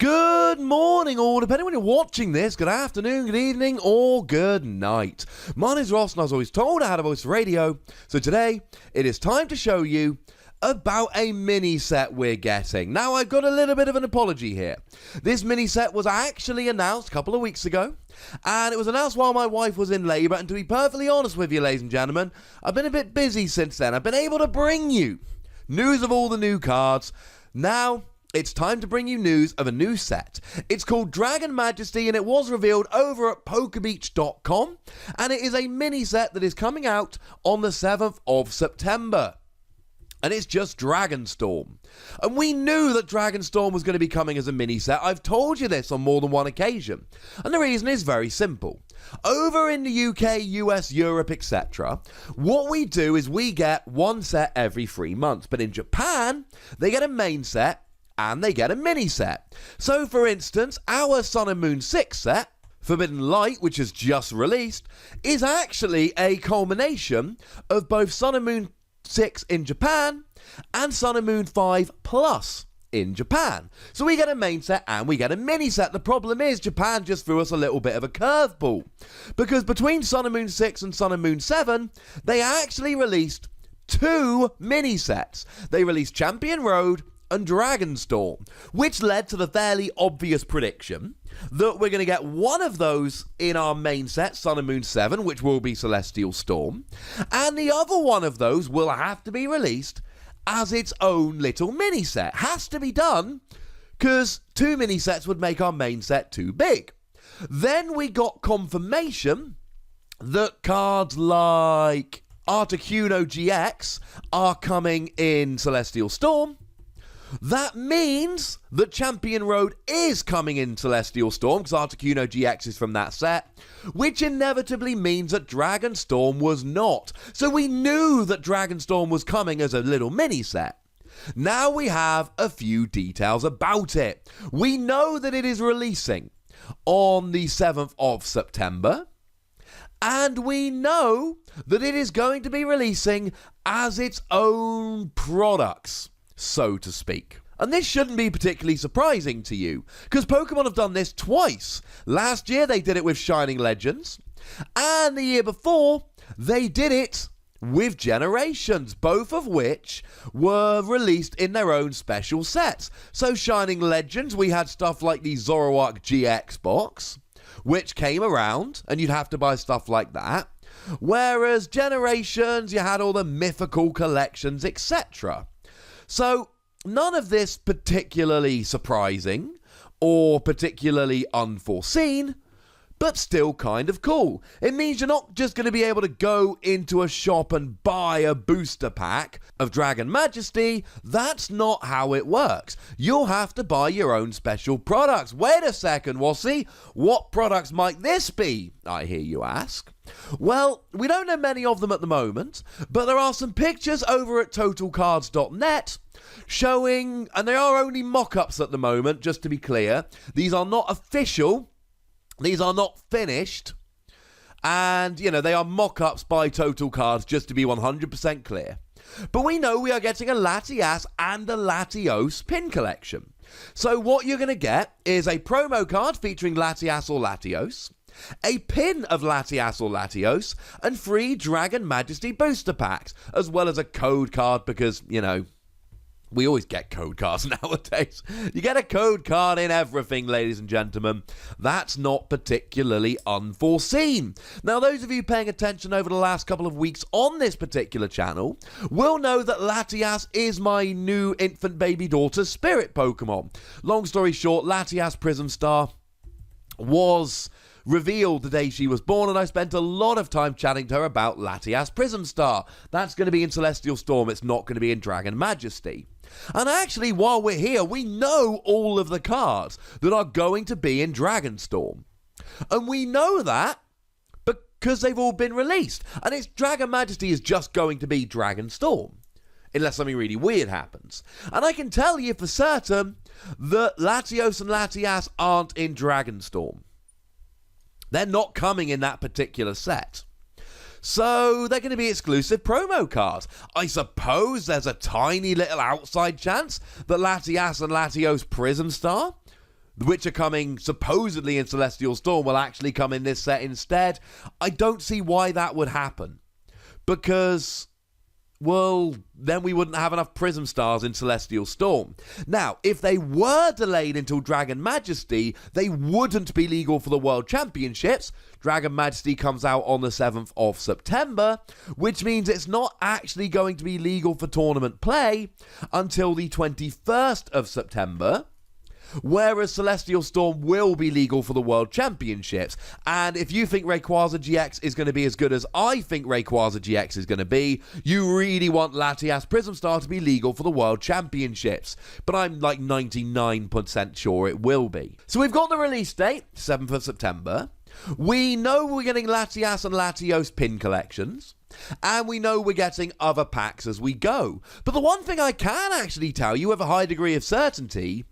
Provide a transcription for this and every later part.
Good morning, all, depending when you're watching this. Good afternoon, good evening, or good night. My name's Ross, and I was always told I had a voice for radio. So today, it is time to show you about a mini set we're getting. Now, I've got a little bit of an apology here. This mini set was actually announced a couple of weeks ago, and it was announced while my wife was in labour. And to be perfectly honest with you, ladies and gentlemen, I've been a bit busy since then. I've been able to bring you news of all the new cards. Now, it's time to bring you news of a new set. It's called Dragon Majesty, and it was revealed over at pokerbeach.com, and it is a mini set that is coming out on the 7th of September. And it's just Dragonstorm. And we knew that Dragonstorm was going to be coming as a mini set. I've told you this on more than one occasion. And the reason is very simple. Over in the UK, US, Europe, etc., what we do is we get one set every 3 months. But in Japan, they get a main set and they get a mini set. So, for instance, our Sun and Moon 6 set, Forbidden Light, which is just released, is actually a culmination of both Sun and Moon 6 in Japan and Sun and Moon 5 Plus in Japan. So we get a main set and we get a mini set. The problem is Japan just threw us a little bit of a curveball, because between Sun and Moon 6 and Sun and Moon 7, they actually released 2 mini sets. They released Champion Road and Dragonstorm, which led to the fairly obvious prediction that we're going to get one of those in our main set, Sun and Moon 7, which will be Celestial Storm, and the other one of those will have to be released as its own little mini set. Has to be done, because 2 mini sets would make our main set too big. Then we got confirmation that cards like Articuno GX are coming in Celestial Storm. That means that Champion Road is coming in Celestial Storm, because Articuno GX is from that set, which inevitably means that Dragonstorm was not. So we knew that Dragonstorm was coming as a little mini set. Now we have a few details about it. We know that it is releasing on the 7th of September, and we know that it is going to be releasing as its own products, so to speak. And this shouldn't be particularly surprising to you, because Pokemon have done this twice. Last year they did it with Shining Legends, and the year before they did it with Generations, both of which were released in their own special sets. So Shining Legends, we had stuff like the Zoroark GX box, which came around, and you'd have to buy stuff like that. Whereas Generations, you had all the mythical collections, etc. So, none of this particularly surprising or particularly unforeseen, but still kind of cool. It means you're not just going to be able to go into a shop and buy a booster pack of Dragon Majesty. That's not how it works. You'll have to buy your own special products. Wait a second, Wassy. What products might this be, I hear you ask? Well, we don't know many of them at the moment, but there are some pictures over at TotalCards.net showing, and they are only mock-ups at the moment, just to be clear. These are not official. These are not finished, and, they are mock-ups by Total Cards, just to be 100% clear. But we know we are getting a Latias and a Latios pin collection. So what you're going to get is a promo card featuring Latias or Latios, a pin of Latias or Latios, and 3 Dragon Majesty booster packs, as well as a code card, because, we always get code cards nowadays. You get a code card in everything, ladies and gentlemen. That's not particularly unforeseen. Now, those of you paying attention over the last couple of weeks on this particular channel will know that Latias is my new infant baby daughter's spirit Pokemon. Long story short, Latias Prism Star was revealed the day she was born, and I spent a lot of time chatting to her about Latias Prism Star. That's going to be in Celestial Storm. It's not going to be in Dragon Majesty. And actually, while we're here, we know all of the cards that are going to be in Dragonstorm. And we know that because they've all been released. And it's Dragon Majesty is just going to be Dragonstorm, unless something really weird happens. And I can tell you for certain that Latios and Latias aren't in Dragonstorm. They're not coming in that particular set. So they're going to be exclusive promo cards. I suppose there's a tiny little outside chance that Latias and Latios Prism Star which are coming supposedly in Celestial Storm, will actually come in this set instead. I don't see why that would happen. Because, well, then we wouldn't have enough Prism Stars in Celestial Storm. Now, if they were delayed until Dragon Majesty, they wouldn't be legal for the World Championships. Dragon Majesty comes out on the 7th of September, which means it's not actually going to be legal for tournament play until the 21st of September. Whereas Celestial Storm will be legal for the World Championships. And if you think Rayquaza GX is going to be as good as I think Rayquaza GX is going to be, you really want Latias Prism Star to be legal for the World Championships. But I'm like 99% sure it will be. So we've got the release date, 7th of September. We know we're getting Latias and Latios pin collections. And we know we're getting other packs as we go. But the one thing I can actually tell you with a high degree of certainty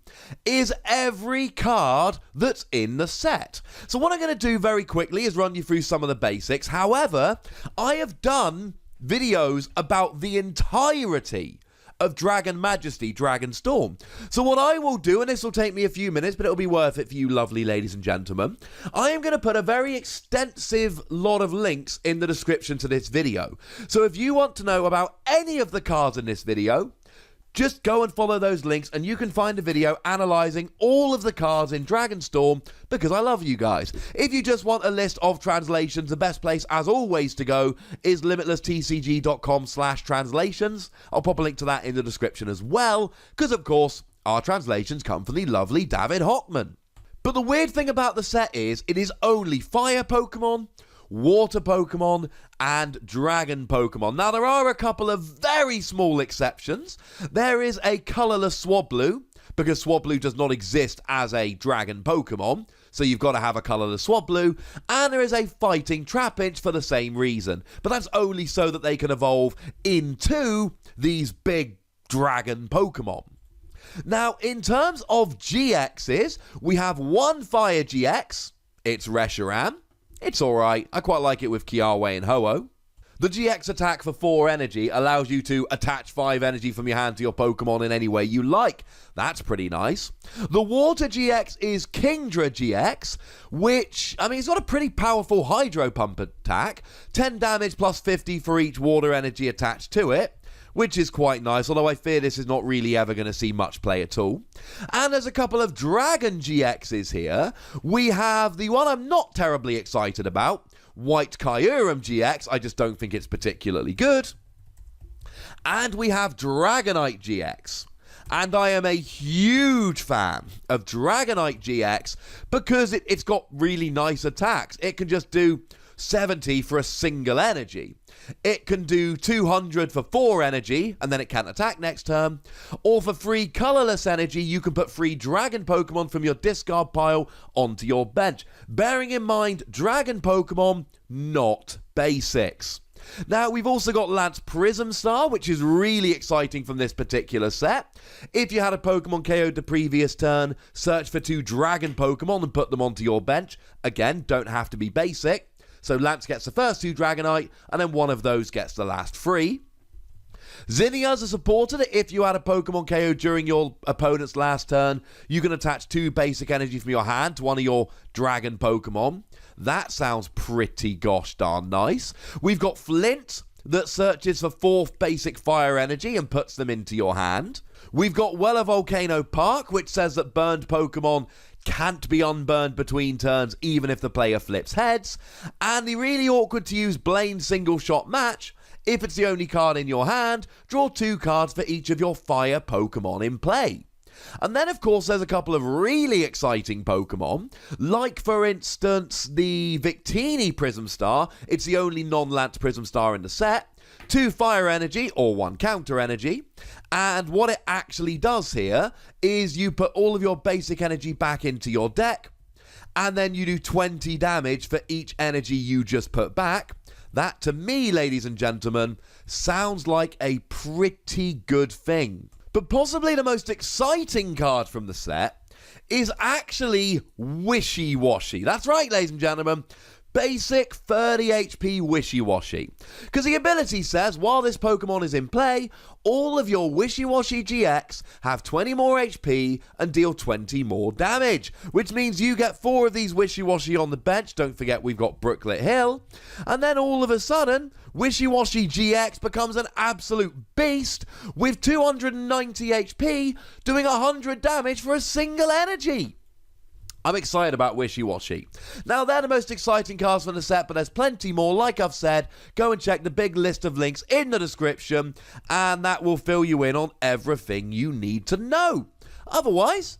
is every card that's in the set. So what I'm going to do very quickly is run you through some of the basics. However, I have done videos about the entirety of Dragon Majesty, Dragon Storm. So what I will do, and this will take me a few minutes, but it'll be worth it for you lovely ladies and gentlemen, I am going to put a very extensive lot of links in the description to this video. So if you want to know about any of the cards in this video, just go and follow those links and you can find a video analysing all of the cards in Dragon Storm because I love you guys. If you just want a list of translations, the best place as always to go is limitlesstcg.com/translations. I'll pop a link to that in the description as well because of course our translations come from the lovely David Hochmann. But the weird thing about the set is it is only fire Pokemon, water Pokemon, and dragon Pokemon. Now, there are a couple of very small exceptions. There is a colourless Swablu, because Swablu does not exist as a dragon Pokemon, so you've got to have a colourless Swablu, and there is a fighting Trapinch for the same reason. But that's only so that they can evolve into these big dragon Pokemon. Now, in terms of GXs, we have one Fire GX. It's Reshiram. It's alright, I quite like it with Kiawe and Ho-Oh. The GX attack for 4 energy allows you to attach 5 energy from your hand to your Pokemon in any way you like. That's pretty nice. The Water GX is Kingdra GX, which, I mean, it's got a pretty powerful Hydro Pump attack. 10 damage plus 50 for each water energy attached to it, which is quite nice, although I fear this is not really ever going to see much play at all. And there's a couple of Dragon GXs here. We have the one I'm not terribly excited about, White Kyurem GX. I just don't think it's particularly good. And we have Dragonite GX. And I am a huge fan of Dragonite GX because it's got really nice attacks. It can just do 70 for a single energy. It can do 200 for 4 energy, and then it can't attack next turn. Or for 3 colourless energy, you can put 3 dragon Pokemon from your discard pile onto your bench. Bearing in mind, dragon Pokemon, not basics. Now, we've also got Lance Prism Star, which is really exciting from this particular set. If you had a Pokemon KO'd the previous turn, search for 2 dragon Pokemon and put them onto your bench. Again, don't have to be basic. So Lance gets the first 2 Dragonite, and then one of those gets the last 3. Zinnias are supported. If you had a Pokemon KO during your opponent's last turn, you can attach 2 basic energy from your hand to one of your dragon Pokemon. That sounds pretty gosh darn nice. We've got Flint that searches for 4 basic fire energy and puts them into your hand. We've got Weller Volcano Park, which says that burned Pokemon can't be unburned between turns even if the player flips heads. And the really awkward to use Blaine Single Shot Match. If it's the only card in your hand, draw 2 cards for each of your fire Pokemon in play. And then, of course, there's a couple of really exciting Pokemon, like, for instance, the Victini Prism Star. It's the only non-Lance Prism Star in the set. 2 fire energy, or 1 counter energy. And what it actually does here is you put all of your basic energy back into your deck, and then you do 20 damage for each energy you just put back. That, to me, ladies and gentlemen, sounds like a pretty good thing. But possibly the most exciting card from the set is actually Wishy Washy. That's right, ladies and gentlemen. basic 30 HP Wishy-Washy. Because the ability says while this Pokemon is in play, all of your Wishy-Washy GX have 20 more HP and deal 20 more damage, which means you get 4 of these Wishy-Washy on the bench. Don't forget we've got Brooklet Hill. And then all of a sudden, Wishy-Washy GX becomes an absolute beast with 290 HP doing 100 damage for a single energy. I'm excited about Wishy-Washy. Now, they're the most exciting cards from the set, but there's plenty more. Like I've said, go and check the big list of links in the description, and that will fill you in on everything you need to know. Otherwise,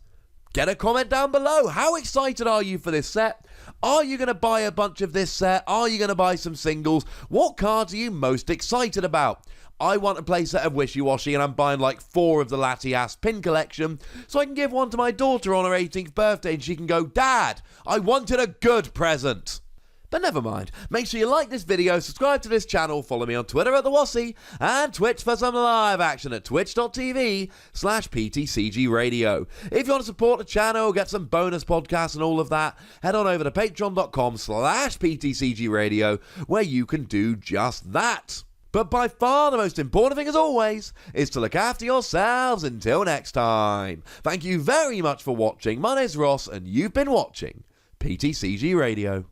get a comment down below. How excited are you for this set? Are you going to buy a bunch of this set? Are you going to buy some singles? What cards are you most excited about? I want a playset of Wishy-Washy, and I'm buying like 4 of the Latias pin collection, so I can give one to my daughter on her 18th birthday, and she can go, "Dad, I wanted a good present." But never mind. Make sure you like this video, subscribe to this channel, follow me on Twitter at the Wassy, and Twitch for some live action at twitch.tv/PTCGRadio. If you want to support the channel, get some bonus podcasts and all of that, head on over to patreon.com/PTCGRadio, where you can do just that. But by far the most important thing, as always, is to look after yourselves until next time. Thank you very much for watching. My name's Ross, and you've been watching PTCG Radio.